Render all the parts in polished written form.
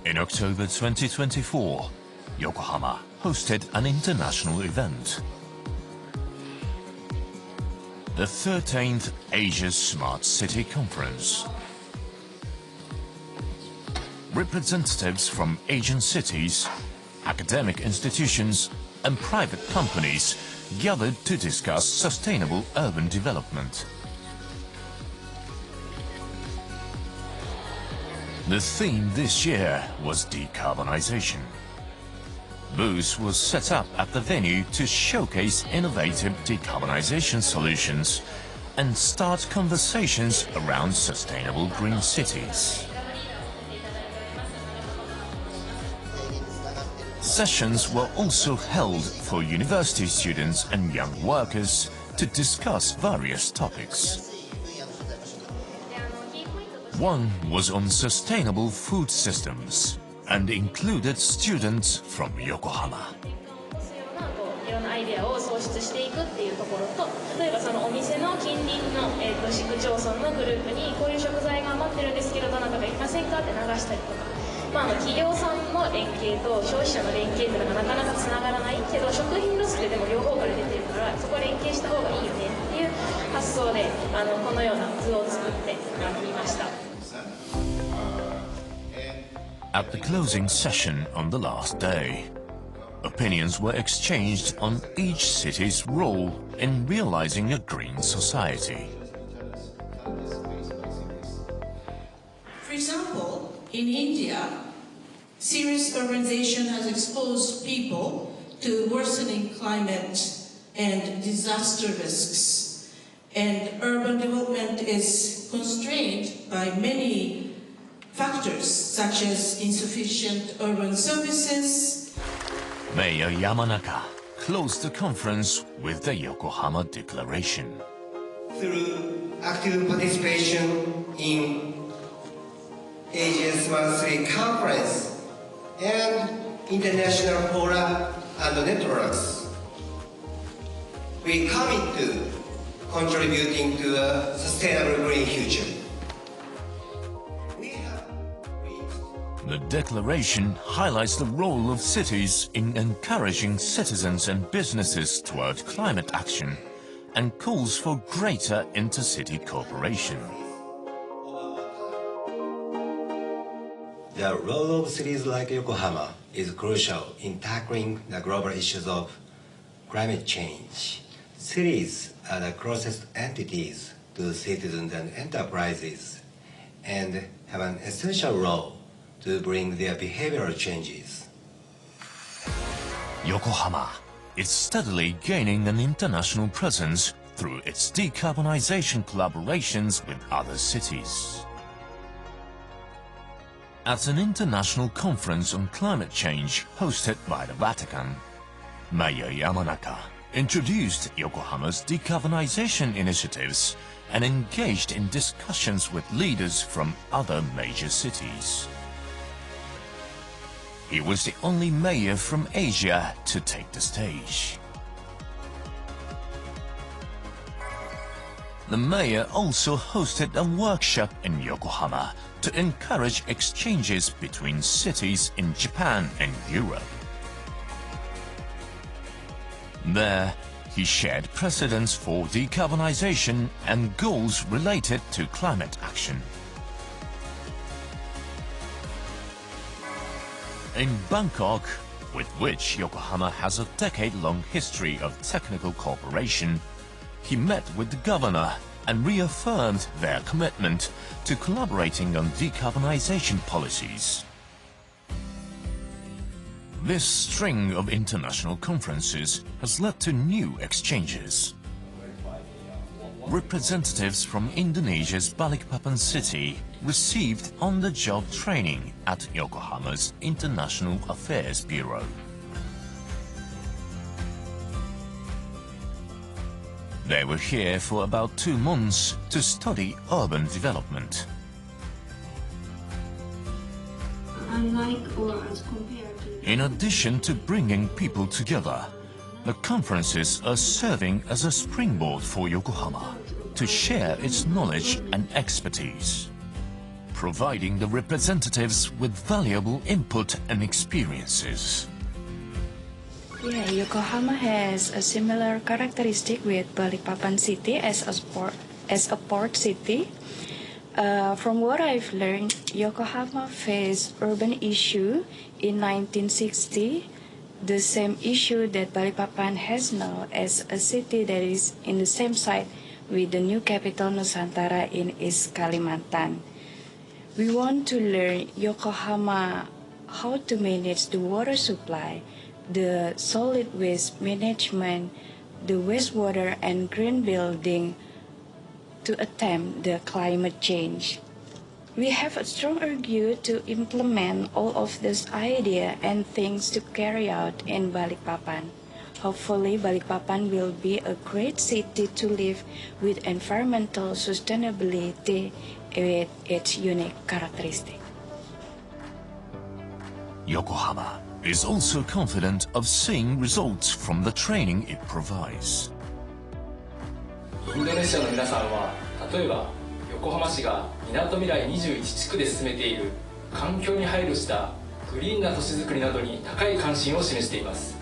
In October 2024, Yokohama hosted an international event. The 13th Asia Smart City Conference. Representatives from Asian cities, academic institutions, and private companies gathered to discuss sustainable urban development. The theme this year was decarbonization. Booths was set up at the venue to showcase innovative decarbonization solutions and start conversations around sustainable green cities. Sessions were also held for university students and young workers to discuss various topics. One was on sustainable food systems and included students from Yokohama. いろんなアイデアを創出していくっていうところと、例えばそのお店の近隣の市区町村のグループにこういう食材が余ってるんですけどどなたかいませんかって流したりとか、企業さんの連携と消費者の連携っていうのがなかなかつながらないけど食品ロスってでも両方から出てるからそこ連携した方がいいよねっていう発想でこのような図を作ってみました。At the closing session on the last day, opinions were exchanged on each city's role in realizing a green society. For example, in India, serious urbanization has exposed people to worsening climate and disaster risks. And urban development is constrained by many factors such as insufficient urban services. Mayor Yamanaka closed the conference with the Yokohama Declaration. Through active participation in Asia Smart City Conference and international fora and networks, we commit to contributing to a sustainable green future. The declaration highlights the role of cities in encouraging citizens and businesses toward climate action and calls for greater intercity cooperation. The role of cities like Yokohama is crucial in tackling the global issues of climate change. Cities are the closest entities to citizens and enterprises and have an essential role to bring their behavioral changes. Yokohama is steadily gaining an international presence through its decarbonization collaborations with other cities. At an international conference on climate change hosted by the Vatican, Mayor Yamanaka introduced Yokohama's decarbonization initiatives and engaged in discussions with leaders from other major cities. He was the only mayor from Asia to take the stage. The mayor also hosted a workshop in Yokohama to encourage exchanges between cities in Japan and Europe. There, he shared precedents for decarbonization and goals related to climate action. In Bangkok, with which Yokohama has a decade-long history of technical cooperation, he met with the governor and reaffirmed their commitment to collaborating on decarbonization policies. This string of international conferences has led to new exchanges. Representatives from Indonesia's Balikpapan city received on-the-job training at Yokohama's International Affairs Bureau. They were here for about 2 months to study urban development. In addition to bringing people together, the conferences are serving as a springboard for Yokohama to share its knowledge and expertise. providing the representatives with valuable input and experiences. Yeah, Yokohama has a similar characteristic with Balikpapan city as a port city. From what I've learned, Yokohama faced urban issue in 1960, the same issue that Balikpapan has now as a city that is in the same site with the new capital Nusantara in East Kalimantan. We want to learn Yokohama how to manage the water supply, the solid waste management, the wastewater and green building to attempt the climate change. We have a strong urge to implement all of this idea and things to carry out in Balikpapan. Hopefully, Balikpapan will be a great city to live with environmental sustainability with its unique characteristic. Yokohama is also confident of seeing results from the training it provides. インドネシアの皆さんは、例えば横浜市がみなとみらい21地区で進めている環境に配慮したグリーンな都市づくりなどに高い関心を示しています。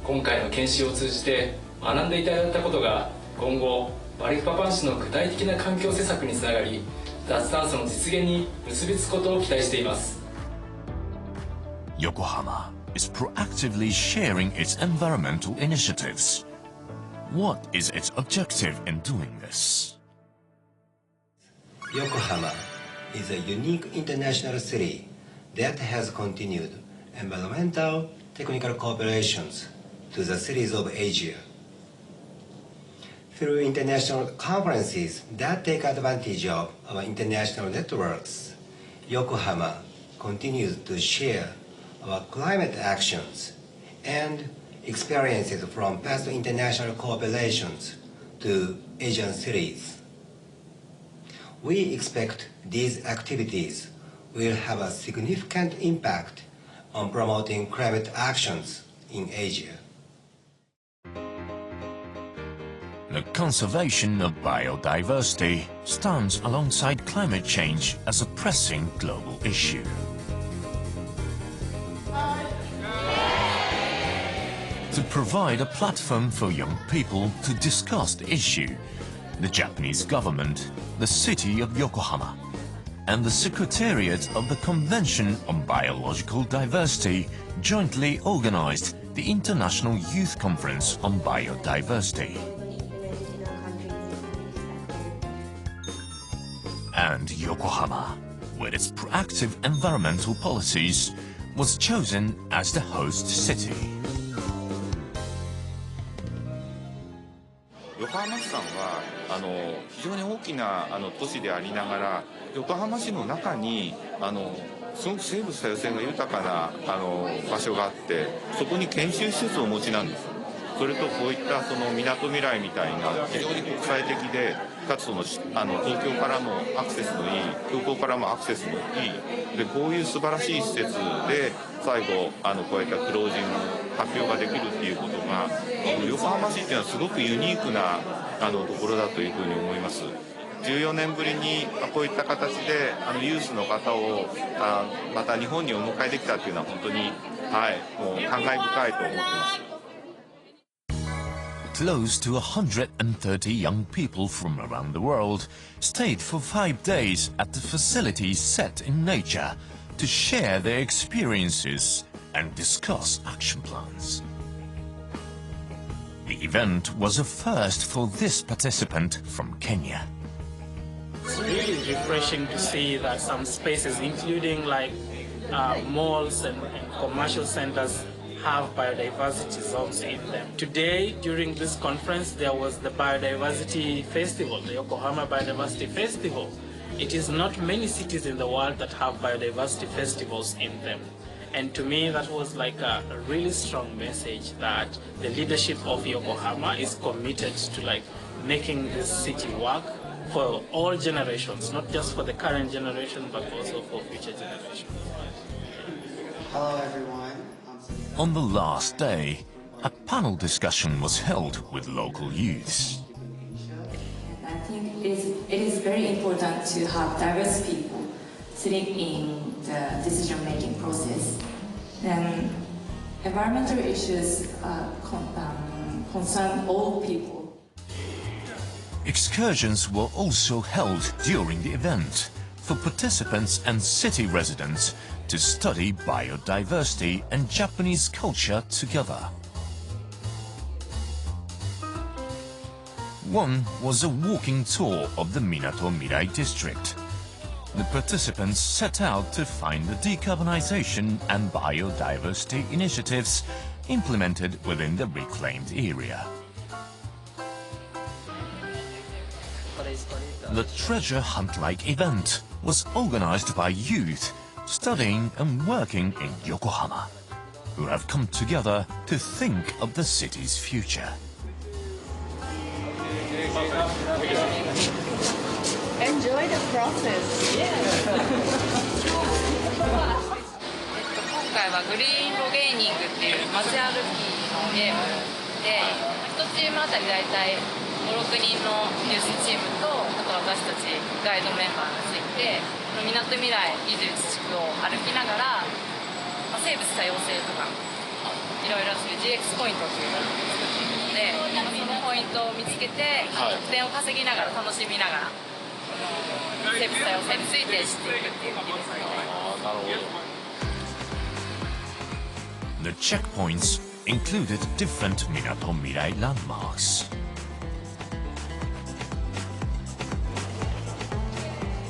今回の研修を通じて学んでいただいたことが今後バリクパパン市の具体的な環境施策につながり、脱炭素の実現に結びつくことを期待しています。 Yokohama is proactively sharing its environmental initiatives. What is its objective in doing this? Yokohama is a unique international city that has continued environmental technical cooperations to the cities of Asia. Through international conferences that take advantage of our international networks, Yokohama continues to share our climate actions and experiences from past international cooperations to Asian cities. We expect these activities will have a significant impact on promoting climate actions in Asia. The conservation of biodiversity stands alongside climate change as a pressing global issue. To provide a platform for young people to discuss the issue, the Japanese government, the City of Yokohama, and the Secretariat of the Convention on Biological Diversity jointly organized the International Youth Conference on Biodiversity. And Yokohama, with its proactive environmental policies, was chosen as the host city. 横浜市さんは非常に大きな都市でありながら、横浜市の中にすごく生物多様性が豊かな場所があって、そこに研修施設をお持ちなんです。それとこういったみなとみらいみたいな非常に国際的で、かつ東京からもアクセスのいい、空港からもアクセスのいいで、こういう素晴らしい施設で最後こういったクロージング発表ができるっていうことが、横浜市っていうのはすごくユニークなところだというふうに思います。14年ぶりにこういった形でユースの方をまた日本にお迎えできたっていうのは本当に、もう感慨深いと思ってます。Close to 130 young people from around the world stayed for 5 days at the facilities set in nature to share their experiences and discuss action plans. The event was a first for this participant from Kenya. It's really refreshing to see that some spaces, including like malls and commercial centers, have biodiversity zones in them. Today, during this conference, there was the Biodiversity Festival, the Yokohama Biodiversity Festival. It is not many cities in the world that have biodiversity festivals in them. And to me, that was like a really strong message that the leadership of Yokohama is committed to like making this city work for all generations, not just for the current generation, but also for future generations. Hello, everyone. On the last day, a panel discussion was held with local youths. I think it is very important to have diverse people in the decision-making process. Then environmental issues concern all people. Excursions were also held during the event for participants and city residents to study biodiversity and Japanese culture together. One was a walking tour of the Minato Mirai district. The participants set out to find the decarbonization and biodiversity initiatives implemented within the reclaimed area. The treasure hunt-like event was organized by youth studying and working in Yokohama, who have come together to think of the city's future. Enjoy the process. 今回はグリーンロゲーニングっていう街歩きのゲームで、1チームあたりだいたい5、6人のニュースチームと、あと私たちガイドメンバーがついて、みなとみらい21地区を歩きながら、生物多様性とかいろいろそういう GX ポイントっていうのを作っているので、そのポイントを見つけて得点を稼ぎながら楽しみながら生物多様性について知っていくっていう意味ですね。The checkpoints included different Minato Mirai landmarks.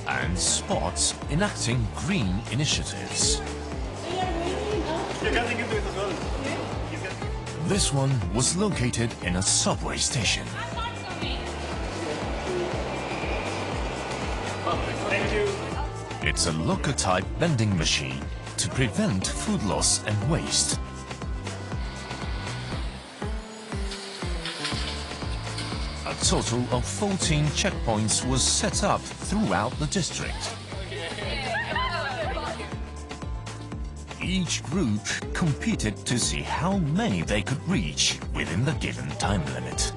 And spots enacting green initiatives. This one was located in a subway station. It's a locker-type vending machine to prevent food loss and waste. A total of 14 checkpoints was set up throughout the district. Each group competed to see how many they could reach within the given time limit.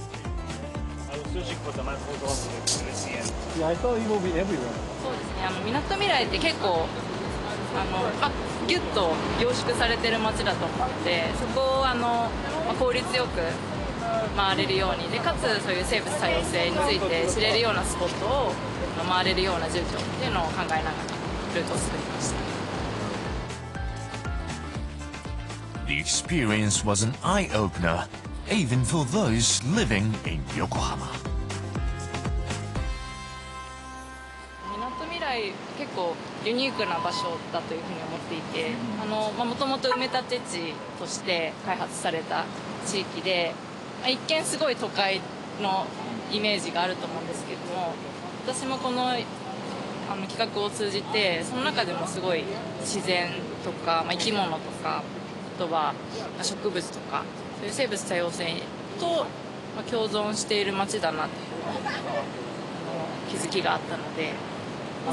Yeah, I thought it will be everywhere. そうですね。みなとみらいって結構ギュッと凝縮されてる街だと思うので、そこを効率よく回れるようにで、かつそういう生物多様性について知れるようなスポットを回れるような住居っていうのを考えながらルートを作りました。The experience was an eye-opener, even for those living in Yokohama. 結構ユニークな場所だというふうに思っていて、もともと埋め立て地として開発された地域で、一見すごい都会のイメージがあると思うんですけども、私もこの企画を通じてその中でもすごい自然とか、生き物とか、あとは植物とかそういう生物多様性と共存している街だなって気づきがあったので、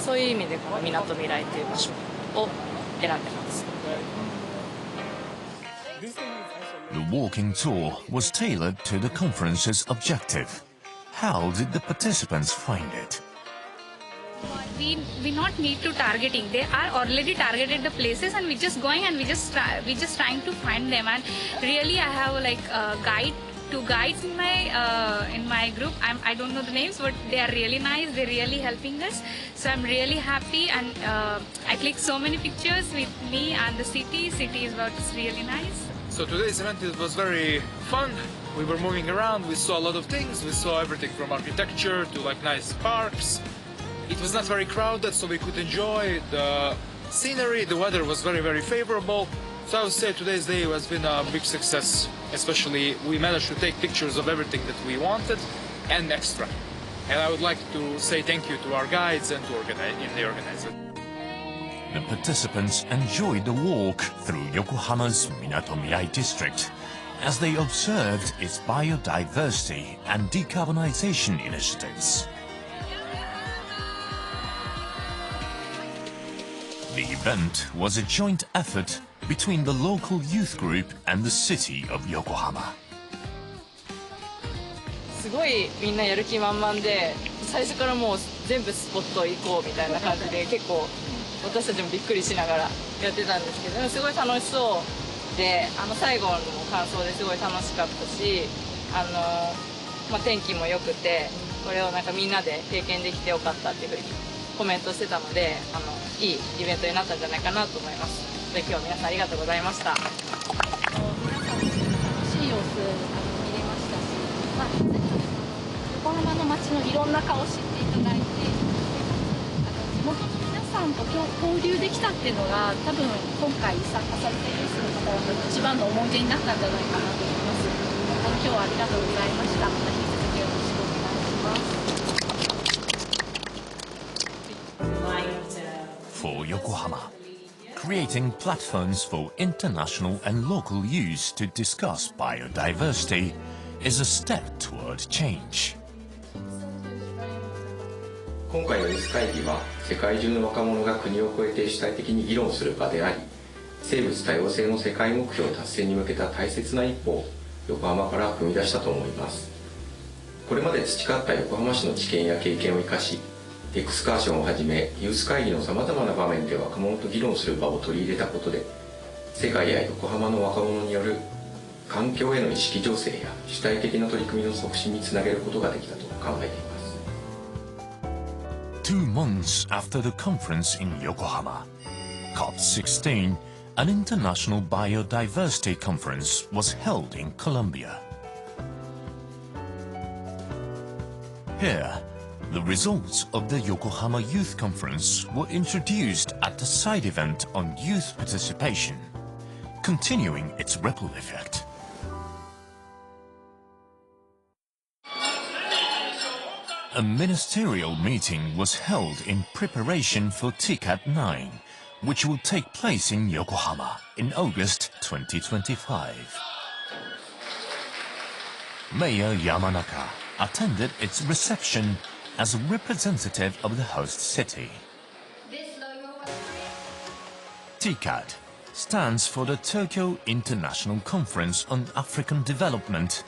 そういう意味でこのみなとみらいという場所を選んでます。The walking tour was tailored to the conference's objective. How did the participants find it? We not need to targeting. They are already targeted the places, and we just going and we just trying to find them. And really, I have like a guide. Two guides in my group. I don't know the names, but they are really nice. They're really helping us. So I'm really happy, and I clicked so many pictures with me and the city. City is really nice. So today's event was very fun. We were moving around. We saw a lot of things. We saw everything from architecture to like nice parks. It was not very crowded, so we could enjoy the scenery. The weather was very, very favorable. So I would say today's day has been a big success. Especially, we managed to take pictures of everything that we wanted and extra. And I would like to say thank you to our guides and to the organizers. The participants enjoyed the walk through Yokohama's Minato Mirai district as they observed its biodiversity and decarbonization initiatives. The event was a joint effort between the local youth group and the city of Yokohama. すごいみんなやる気満々で、最初からもう全部スポット行こうみたいな感じで結構私たちもびっくりしながらやってたんですけど、すごい楽しそうで、最後の感想ですごい楽しかったし、天気も良くて、これをなんかみんなで経験できてよかったっていうふうにコメントしてたので、いいイベントになったんじゃないかなと思います。で、今日は皆さんありがとうございました。皆さん楽しい様子見れましたし、横浜の街のいろんな顔を知っていただいて、地元の皆さんと交流できたっていうのが多分今回参加されたユースの方々の一番の思い出になったんじゃないかなと思います。今日はありがとうございました。また引き続きよろしくお願いします。For Yokohama, creating platforms for international and local use to discuss biodiversity is a step toward change. 今回のユース会議は世界中の若者が国を越えて主体的に議論する場であり、生物多様性の世界目標達成に向けた大切な一歩を横浜から踏み出したと思います。これまで培った横浜市の知見や経験を生かし、エクスカーションをはじめユース会議のさまざまな場面で若者と議論する場を取り入れたことで、世界や横浜の若者による環境への意識醸成や主体的な取り組みの促進につなげることができたと考えています。 2 months after the conference in Yokohama, COP16, an international biodiversity conference, was held in Colombia. Here, the results of the Yokohama Youth Conference were introduced at the side event on youth participation, continuing its ripple effect. A ministerial meeting was held in preparation for TCAT 9, which will take place in Yokohama in August 2025. Mayor Yamanaka attended its reception as a representative of the host city. TCAT stands for the Tokyo International Conference on African Development,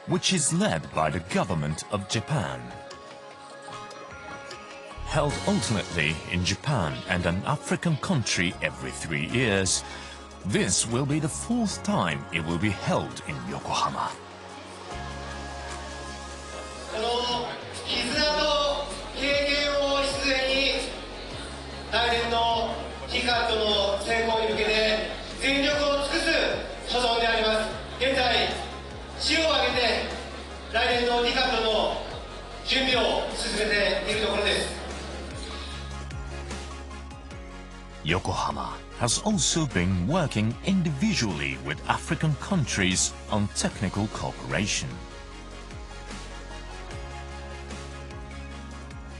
which is led by the government of Japan. Held alternately in Japan and an African country every 3 years, this will be the 4th time it will be held in Yokohama. この絆と経験を礎に来年の TCAT の成功に向けて全力を尽くす所存であります。現在、市を挙げて来年の TCAT の準備を進めているところです。 Yokohama has also been working individually with African countries on technical cooperation.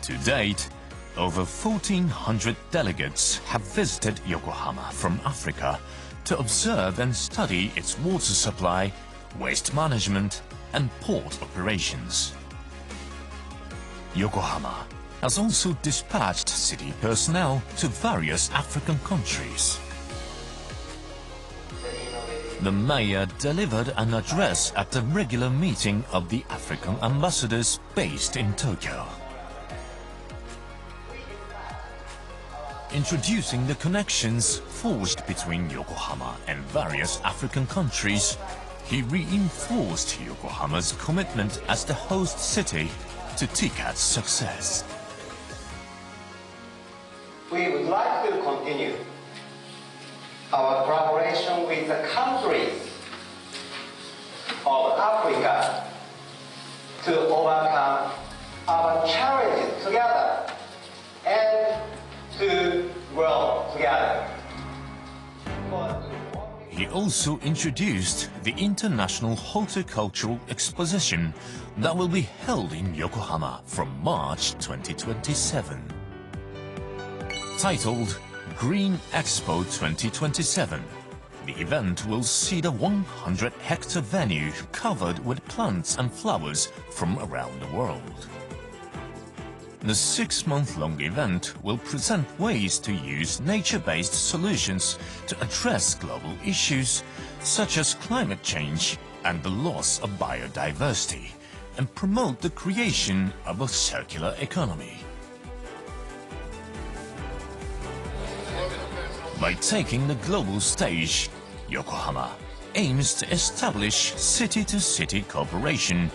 To date, over 1,400 delegates have visited Yokohama from Africa to observe and study its water supply, waste management, and port operations. Yokohama has also dispatched city personnel to various African countries. The mayor delivered an address at the regular meeting of the African ambassadors based in Tokyo. Introducing the connections forged between Yokohama and various African countries, he reinforced Yokohama's commitment as the host city to TCAT's success. We would like to continue our collaboration with the countries of Africa to overcome our challenges together and to grow together. He also introduced the International Horticultural Exposition that will be held in Yokohama from March 2027. Titled GREEN EXPO 2027, the event will see the 100-hectare venue covered with plants and flowers from around the world. The 6-month-long event will present ways to use nature-based solutions to address global issues such as climate change and the loss of biodiversity, and promote the creation of a circular economy. By taking the global stage, Yokohama aims to establish city-to-city cooperation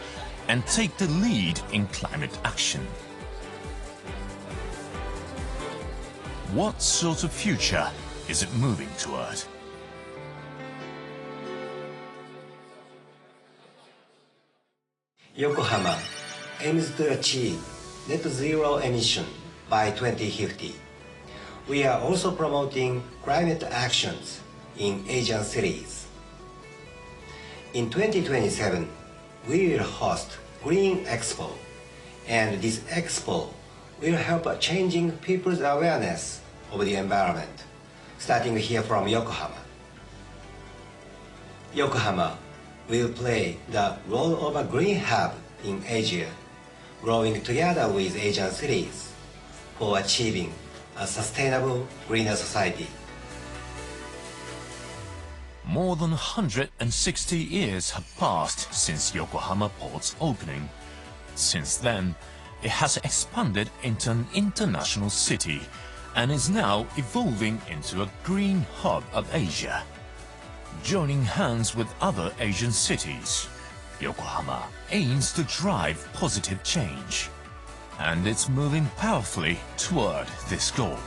and take the lead in climate action. What sort of future is it moving toward? Yokohama aims to achieve net zero emission by 2050. We are also promoting climate actions in Asian cities. In 2027, we will host GREEN EXPO, and this expo will help changing people's awareness of the environment, starting here from Yokohama. Yokohama will play the role of a green hub in Asia, growing together with Asian cities for achieving a sustainable, greener society. More than 160 years have passed since Yokohama Port's opening. Since then, it has expanded into an international city and is now evolving into a green hub of Asia. Joining hands with other Asian cities, Yokohama aims to drive positive change, and it's moving powerfully toward this goal.